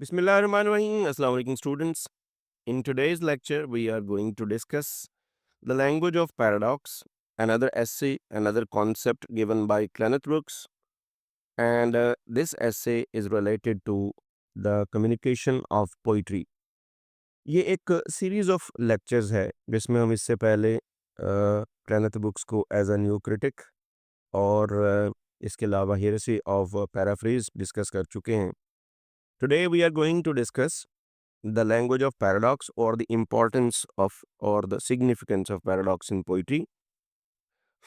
Bismillahirrahmanirrahim. Assalamu alaikum students. In today's lecture, we are going to discuss the language of paradox, another essay, another concept given by Kenneth Brooks. And this essay is related to the communication of poetry. ये एक series of lectures है जिसमें हम इससे पहले Kenneth Brooks को as a new critic और इसके अलावा हेरेसी ऑफ पैराफ्रेज डिस्कस कर चुके हैं. Today we are going to discuss the language of paradox or the importance of or the significance of paradox in poetry.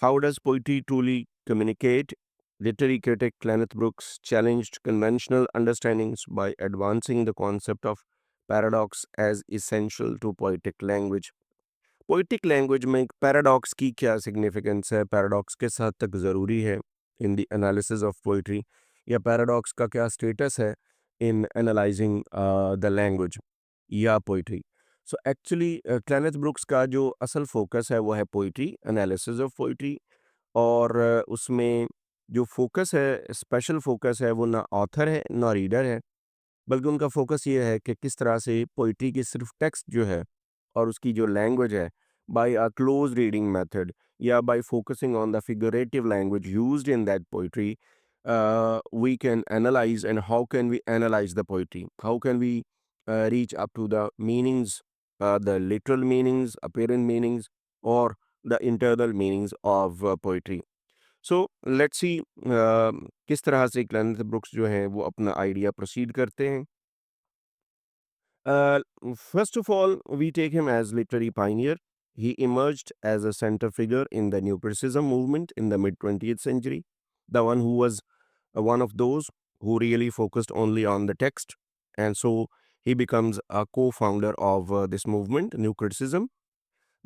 How does poetry truly communicate? Literary critic Kenneth Brooks challenged conventional understandings by advancing the concept of paradox as essential to poetic language. Poetic language में एक paradox की क्या significance है, paradox किस हद तक ज़रूरी है in the analysis of poetry, या पैराडॉक्स का क्या स्टेटस है इन एनालाइजिंग द लैंग्वेज या पोइट्री. सो एक्चुअली क्लेनेथ ब्रुक्स का जो असल फोकस है वो है पोइट्री, एनालिसिस ऑफ पोइट्री. और उसमें जो फोकस है, स्पेशल फोकस है, वो ना ऑथर है ना रीडर है, बल्कि उनका फोकस ये है कि किस तरह से पोइट्री की सिर्फ टेक्स्ट जो है और उसकी जो लैंग्वेज है, by a close reading method या by focusing on the figurative language used in that poetry, we can analyze. And how can we analyze the poetry? How can we reach up to the meanings, the literal meanings, apparent meanings, or the internal meanings of poetry? So let's see किस तरह से क्लेनेथ brooks जो हैं वो अपना idea proceed करते हैं. First of all, we take him as literary pioneer. He emerged as a center figure in the New Criticism movement in the mid 20th century, the one who was one of those who really focused only on the text. And so he becomes a co founder of this movement, New Criticism.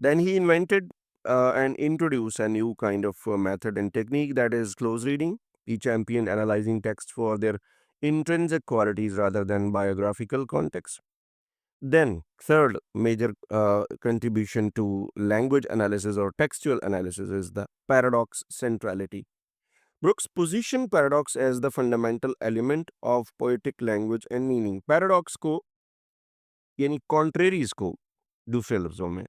Then he invented and introduced a new kind of method and technique, that is close reading. He championed analyzing text for their intrinsic qualities rather than biographical context. Then, third major contribution to language analysis or textual analysis is the paradox centrality. Brooks positioned paradox as the fundamental element of poetic language and meaning. Paradox को यानी contraries को दूसरे लफ्जों में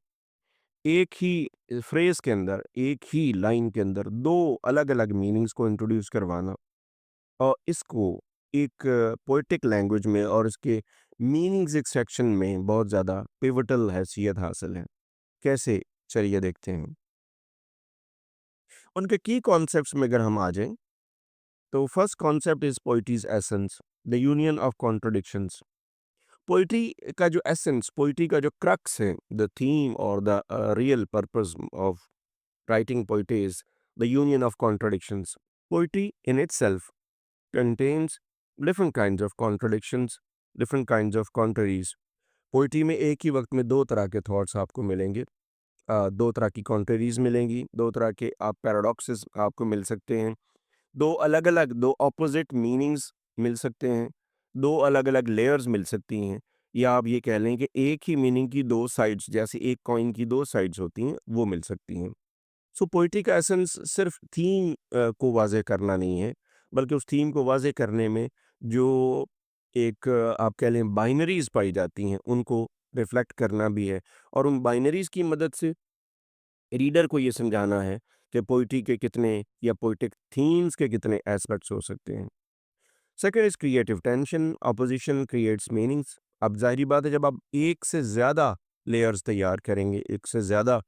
एक ही phrase के अंदर, एक ही line के अंदर दो अलग अलग मीनिंग्स को इंट्रोड्यूस करवाना और इसको एक पोएटिक लैंग्वेज में और इसके मीनिंग्स एक्सट्रैक्शन में बहुत ज़्यादा पिवटल हैसियत हासिल है. कैसे? चलिए देखते हैं. उनके की कॉन्सेप्ट्स में अगर हम आ जाएं तो first concept is poetry's essence, the union of contradictions. Poetry का जो एसेंस, पोइट्री का जो क्रक्स है, द थीम और the real purpose of writing poetry is the union of contradictions. Poetry in itself contains different kinds of contradictions, different kinds of contraries. Poetry में एक ही वक्त में दो तरह के थॉट्स आपको मिलेंगे, दो तरह की कॉन्ट्ररीज मिलेंगी, दो तरह के आप पैराडॉक्सेस आपको मिल सकते हैं, दो अलग अलग, दो ऑपोजिट मीनिंग्स मिल सकते हैं, दो अलग अलग लेयर्स मिल सकती हैं, या आप ये कह लें कि एक ही मीनिंग की दो साइड्स, जैसे एक कॉइन की दो साइड्स होती हैं, वो मिल सकती हैं. सो पोइट्री का एसेंस सिर्फ थीम को वाज़ेह करना नहीं है, बल्कि उस थीम को वाज़ेह करने में जो एक आप कह लें बाइनरीज़ पाई जाती हैं, उनको रिफ्लेक्ट करना भी है. और उन बाइनरीज़ की मदद से रीडर को ये समझाना है कि पोइट्री के कितने या पोएटिक थीम्स के कितने एस्पेक्ट्स हो सकते हैं. Second is creative tension, opposition creates meanings. अब ज़ाहिर-सी बात है, जब आप एक से ज़्यादा लेयर्स तैयार करेंगे, एक से ज़्यादा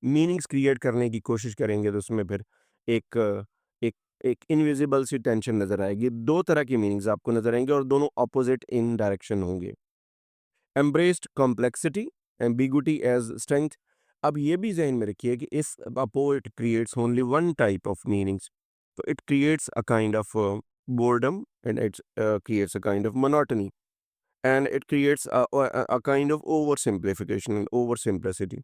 मीनिंग्स क्रिएट करने की कोशिश करेंगे, तो उसमें फिर एक एक एक इनविजिबल सी टेंशन नज़र आएगी. दो तरह की मीनिंग्स आपको नज़र आएंगे और दोनों ऑपोजिट इन डायरेक्शन होंगे. Embraced complexity, ambiguity as strength. अब ये भी ज़हन में रखिए कि is a poet creates only one type of meanings, तो it creates a kind of boredom, and it creates a kind of monotony, and it creates a kind of oversimplification and oversimplicity.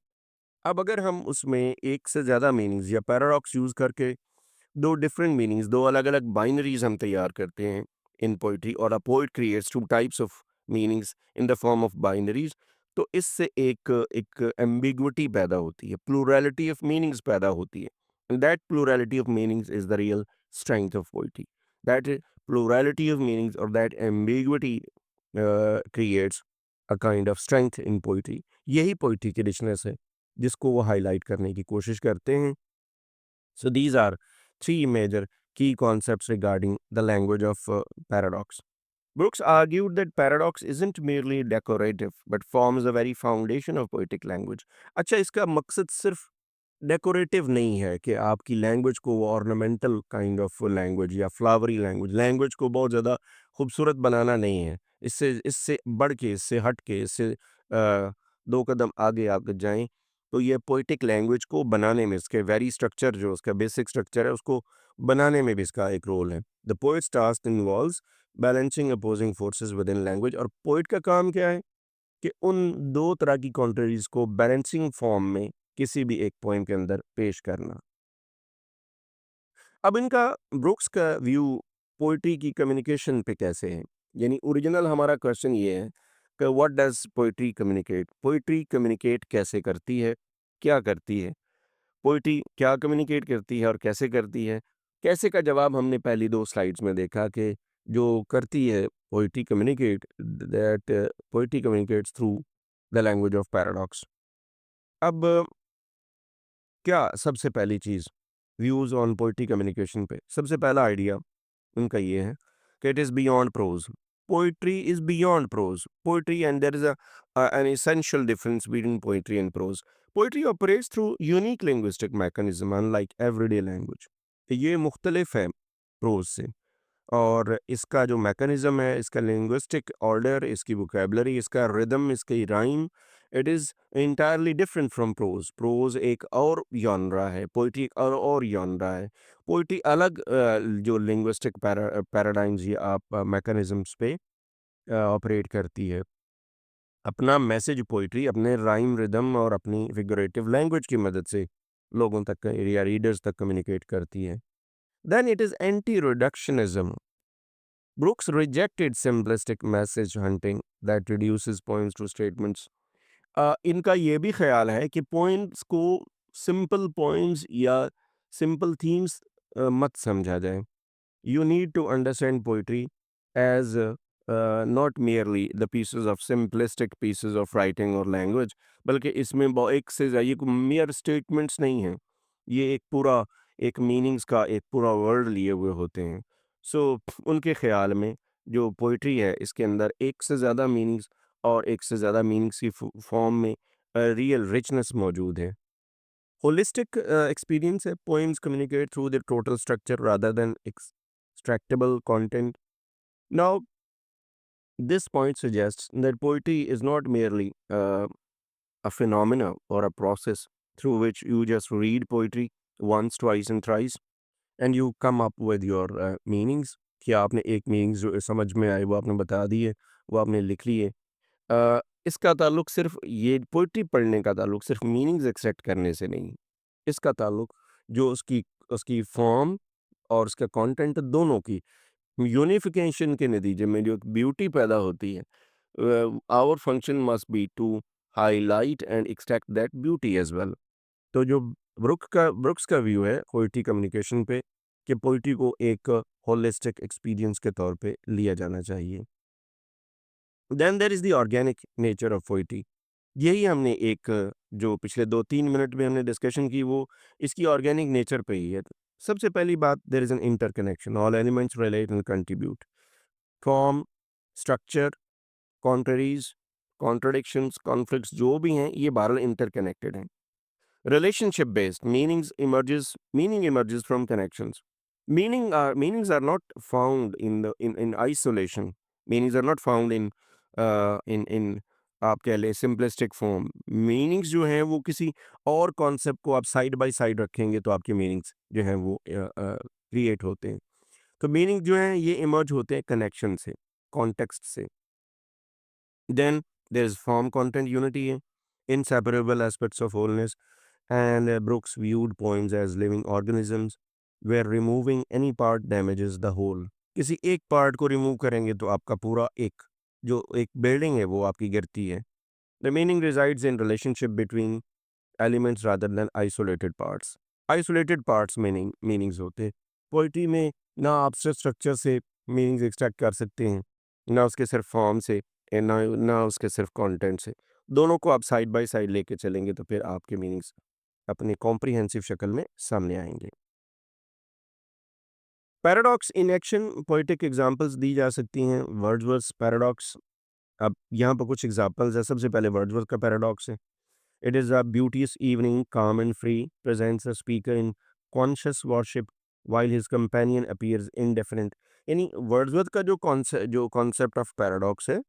अब अगर हम उसमें एक से ज़्यादा meanings या paradox use करके दो डिफरेंट मीनिंग्स, दो अलग अलग बाइनरीज हम तैयार करते हैं इन पोइट्री, और अ poet creates two types of meanings in the form of binaries, तो इससे एक एक एम्बिग्विटी पैदा होती है, प्लूरैलिटी ऑफ मीनिंग्स पैदा होती है. And that plurality of meanings is the real strength of poetry. That plurality of meanings और that ambiguity creates a kind of strength in poetry. यही पोइट्री की रिचनेस है जिसको वो हाईलाइट करने की कोशिश करते हैं। So these are three major key concepts regarding the language of paradox. Brooks argued that paradox isn't merely decorative but forms the very foundation of poetic language. अच्छा, इसका मकसद सिर्फ डेकोरेटिव नहीं है कि आपकी लैंग्वेज को वो ऑर्नामेंटल काइंड ऑफ लैंग्वेज या फ्लावरी लैंग्वेज लैंग्वेज को बहुत ज़्यादा खूबसूरत बनाना नहीं है। इससे इससे बढ़ के, इससे हट के, इससे दो कदम आगे आप जाएं तो ये पोइटिक लैंग्वेज को बनाने में, इसके वेरी स्ट्रक्चर जो उसका बेसिक स्ट्रक्चर है उसको बनाने में भी इसका एक रोल है। The poets task involves balancing opposing forces with in language. और पोइट का काम क्या है कि उन दो तरह की कॉन्ट्ररीज को बैलेंसिंग फॉर्म में किसी भी एक पोएम के अंदर पेश करना। अब इनका ब्रुक्स का व्यू पोइट्री की कम्युनिकेशन पे कैसे है, यानी ओरिजिनल हमारा क्वेश्चन ये है कि what does poetry communicate, poetry communicate कैसे करती है, क्या करती है, पोइट्री क्या कम्युनिकेट करती है और कैसे करती है। कैसे का जवाब हमने पहली दो स्लाइड्स में देखा कि जो करती है poetry communicate, that poetry communicates through the language of paradox. अब क्या सबसे पहली चीज़ व्यूज़ ऑन पोइट्री कम्युनिकेशन पे सबसे पहला आइडिया उनका ये है कि it is beyond prose. Poetry is beyond prose poetry, and there is an essential difference between poetry and prose. Poetry operates through unique linguistic mechanism unlike everyday language. ये मुख्तलिफ है प्रोज से, और इसका जो मैकेनिज़्म है, इसका लिंग्विस्टिक ऑर्डर, इसकी वोकैब्युलरी, इसका रिदम, इसकी rhyme, it is entirely different from pros. Pros एक और जॉनरा है, पोएट्री एक और जॉनरा है। पोएट्री अलग जो लिंग्विस्टिक पैराडाइम्स या आप मैकेनिज़्म्स पे ऑपरेट करती है। अपना मैसेज पोएट्री अपने राइम, रिदम और अपनी फिगरेटिव लैंग्वेज की मदद से लोगों तक या रीडर्स तक कम्युनिकेट करती है। Then it is anti reductionism. Brooks rejected simplistic message hunting that reduces poems to statements. इनका ये भी ख्याल है कि पोइम्स को सिंपल पोइम्स या सिंपल थीम्स मत समझा जाए। You need to understand poetry as not merely the pieces of simplistic pieces of writing or language, बल्कि इसमें एक से ये mere statements नहीं हैं, ये एक पूरा एक मीनिंग्स का एक पूरा वर्ड लिए हुए होते हैं। सो उनके ख्याल में जो पोइट्री है इसके अंदर एक से ज़्यादा मीनिंग्स और एक से ज़्यादा मीनिंग्स की फॉर्म में रियल रिचनेस मौजूद है। Holistic experience है, poems communicate through their total structure rather than extractable content. Now, this point suggests that poetry is not merely a phenomena or a process through which you just read poetry once, twice, and thrice, and you come up with your meanings. कि आपने एक meanings जो समझ में आए वो आपने बता दिए, वो आपने लिख लिए। इसका ताल्लुक सिर्फ ये पोइट्री पढ़ने का ताल्लुक सिर्फ मीनिंग्स एक्सट्रैक्ट करने से नहीं, इसका ताल्लुक जो उसकी उसकी फॉर्म और उसका कंटेंट दोनों की यूनिफिकेशन के नतीजे में जो एक ब्यूटी पैदा होती है। Our function must be to highlight and extract that beauty as well. तो जो ब्रुक्स का व्यू है पोइट्री कम्युनिकेशन पे कि पोइट्री को एक होलिस्टिक एक्सपीरियंस के तौर पे लिया जाना चाहिए। Then there is the organic nature of poetry. यही हमने एक जो पिछले 2-3 मिनट में हमने डिस्कशन की वो इसकी ऑर्गेनिक नेचर पे ही है। सबसे पहली बात, there is an interconnection, all elements relate and contribute. Form, structure, contraries, contradictions, conflicts जो भी हैं ये बहरहाल इंटरकनेक्टेड हैं। Relationship based meaning emerges from connections. Meanings are not found in isolation. Meanings are not found in आप कह लें simplistic form. Meanings जो हैं वो किसी और कॉन्सेप्ट को आप साइड बाय साइड रखेंगे तो आपके मीनिंग्स जो हैं वो क्रिएट होते हैं। तो मीनिंग जो हैं ये इमर्ज होते हैं कनेक्शन से, कॉन्टेक्स्ट से। Then there is form content unity है, inseparable aspects of wholeness, and Brooks viewed poems as living organisms where removing any part damages the whole. किसी एक पार्ट को रिमूव करेंगे तो आपका पूरा एक जो एक बिल्डिंग है वो आपकी गिरती है। The meaning resides in relationship between elements rather than isolated parts. Isolated parts meanings होते हैं। पोइट्री में ना आप स्ट्रक्चर से मीनिंग्स एक्सट्रैक्ट कर सकते हैं, ना उसके सिर्फ फॉर्म से ना ना उसके सिर्फ कंटेंट से। दोनों को आप साइड बाय साइड लेके चलेंगे तो फिर आपके मीनिंग्स अपनी कॉम्प्रिहेंसिव शक्ल में सामने आएंगे। Paradox in action poetic examples दी जा सकती हैं। वर्ड्सवर्थ पैराडॉक्स, अब यहाँ पर कुछ एग्जांपल्स है। सबसे पहले वर्ड्सवर्थ का पैराडॉक्स है। It is a beautiful evening, calm and free, presents a speaker in conscious worship while his companion appears indifferent। यानी वर्ड्सवर्थ का जो कॉन्सेप्ट ऑफ पैराडॉक्स है,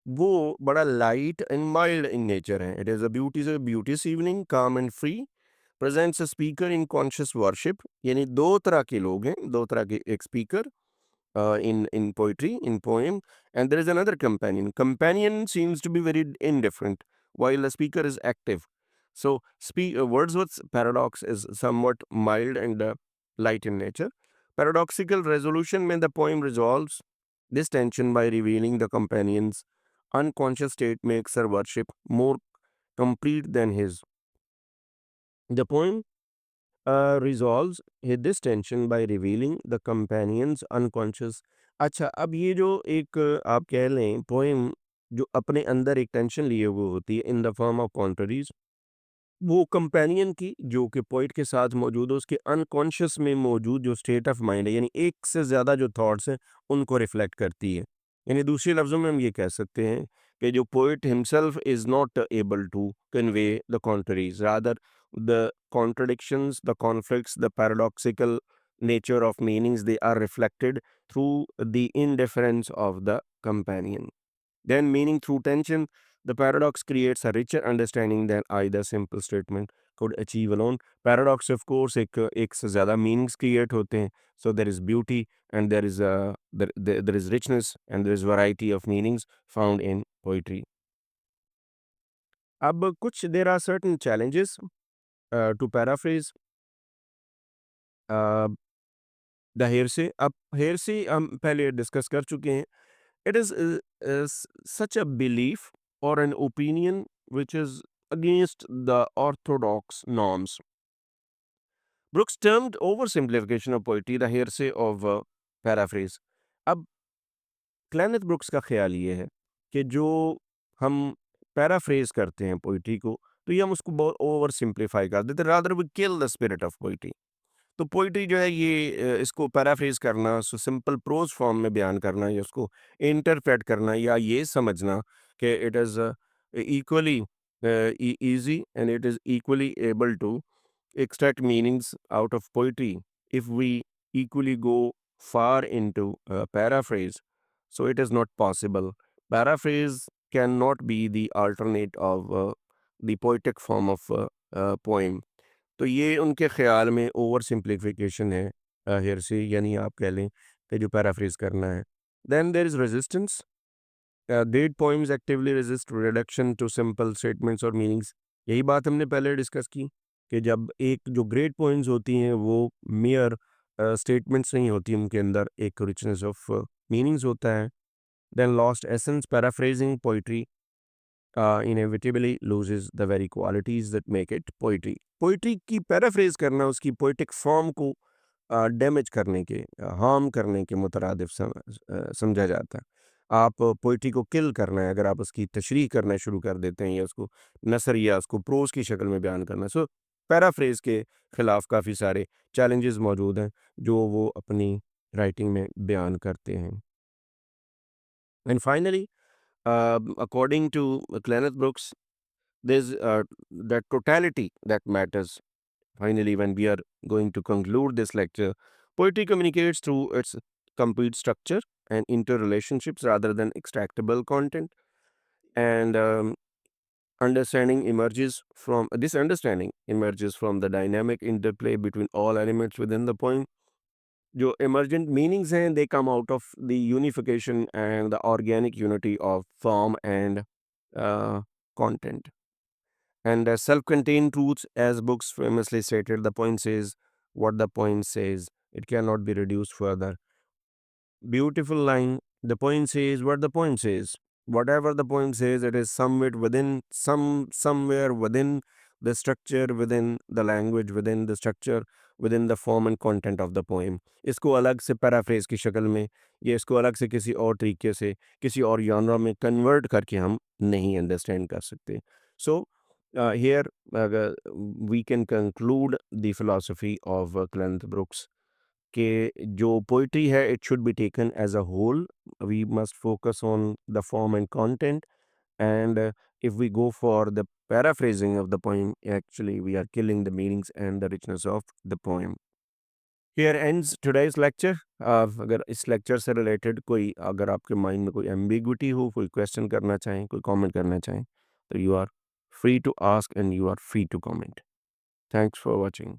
वो बड़ा light and mild in nature है। It is a beautiful evening, calm and free, presents a speaker in conscious worship। यानी दो तरह के लोग हैं, दो तरह के, एक speaker in poetry, in poem, and there is another companion. Companion seems to be very indifferent, while the speaker is active. So, Wordsworth's paradox is somewhat mild and light in nature. Paradoxical resolution when the poem resolves this tension by revealing the companion's unconscious state makes her worship more complete than his. The poem resolves this tension by revealing the companion's unconscious। अच्छा, अब ये जो एक आप कह लें poem जो अपने अंदर एक टेंशन लिए हुए होती है in the form of countries, वो कंपेनियन की जो कि पोइट के साथ मौजूद है उसके अनकॉन्शियस में मौजूद जो स्टेट ऑफ माइंड है, यानी एक से ज़्यादा जो थॉट्स हैं उनको रिफ्लेक्ट करती है। यानी दूसरे लफ्ज़ों में हम ये कह सकते हैं कि जो poet himself is not able to convey the contraries, rather the contradictions, the conflicts, the paradoxical nature of meanings, they are reflected through the indifference of the companion. Then, meaning through tension, the paradox creates a richer understanding than either simple statement could achieve alone. Paradox, of course, एक से ज़्यादा meanings create होते हैं. So there is beauty and there is richness and there is variety of meanings found in poetry. अब कुछ there are certain challenges to paraphrase uh, the hearsay. अब hearsay हम पहले डिस्कस कर चुके हैं। It is such a belief or an opinion which is against the orthodox norms. Brooks termed oversimplification of poetry the hearsay of paraphrase. अब क्लेनेथ brooks का ख्याल ये है कि जो हम पैराफ्रेज करते हैं पोइट्री को, तो ये हम उसको बहुत ओवर सिंप्लीफाई कर देते, rather we kill the spirit of poetry. तो पोइट्री जो है ये इसको पैराफ्रेज करना, उसको सिंपल प्रोज फॉर्म में बयान करना या उसको इंटरप्रेट करना या ये समझना कि it is equally easy and it is equally able to extract meanings out of poetry if we equally go far into paraphrase. So it is not possible. Paraphrase cannot be the alternate of the poetic form of poem. तो ये उनके ख़्याल में over simplification है heresy, यानी आप कह लें कि जो पैराफ्रेज़ करना है। Then there is resistance. Great poems actively resist reduction to simple statements और मीनिंग्स। यही बात हमने पहले डिस्कस की कि जब एक जो ग्रेट पोएम्स होती हैं वो मेयर स्टेटमेंट्स नहीं होती, उनके अंदर एक रिचनेस ऑफ मीनिंग्स होता है। Then lost essence paraphrasing poetry inevitably loses the very qualities that make it poetry. Poetry की पैराफ्रेज करना उसकी पोइटिक फॉर्म को डैमेज करने के, हार्म करने के मुतरादिफ समझा जाता है। आप पोइट्री को किल करना है अगर आप उसकी तशरीह करना शुरू कर देते हैं या उसको नसर या उसको प्रोज की शक्ल में बयान करना। सो पैराफ्रेज के खिलाफ काफ़ी सारे चैलेंजेस मौजूद हैं जो वो अपनी राइटिंग में बयान करते हैं। And finally, according to Kenneth Brooks, there's that totality that matters. Finally, when we are going to conclude this lecture, poetry communicates through its complete structure and interrelationships rather than extractable content. And this understanding emerges from the dynamic interplay between all elements within the poem. जो emergent meanings हैं, they come out of the unification and the organic unity of form and uh, content. And as self-contained truths, as Brooks famously stated, the poem says what the poem says. It cannot be reduced further. Beautiful line. The poem says what the poem says. Whatever the poem says, it is somewhere within the structure within the language, within the structure, within the form and content of the poem. इसको अलग से paraphrase की शक्ल में या इसको अलग से किसी और तरीके से किसी और genre में कन्वर्ट करके हम नहीं अंडरस्टैंड कर सकते. So here we can conclude the philosophy of Clement Brooks कि जो पोइट्री है it should be taken as a whole. We must focus on the form and content, and if we go for the paraphrasing of the poem, actually we are killing the meanings and the richness of the poem. Here ends today's lecture. अगर इस lecture से related कोई अगर आपके mind में कोई ambiguity हो, कोई क्वेश्चन करना चाहें, कोई कमेंट करना चाहें, तो you are free to ask and you are free to comment. Thanks for watching.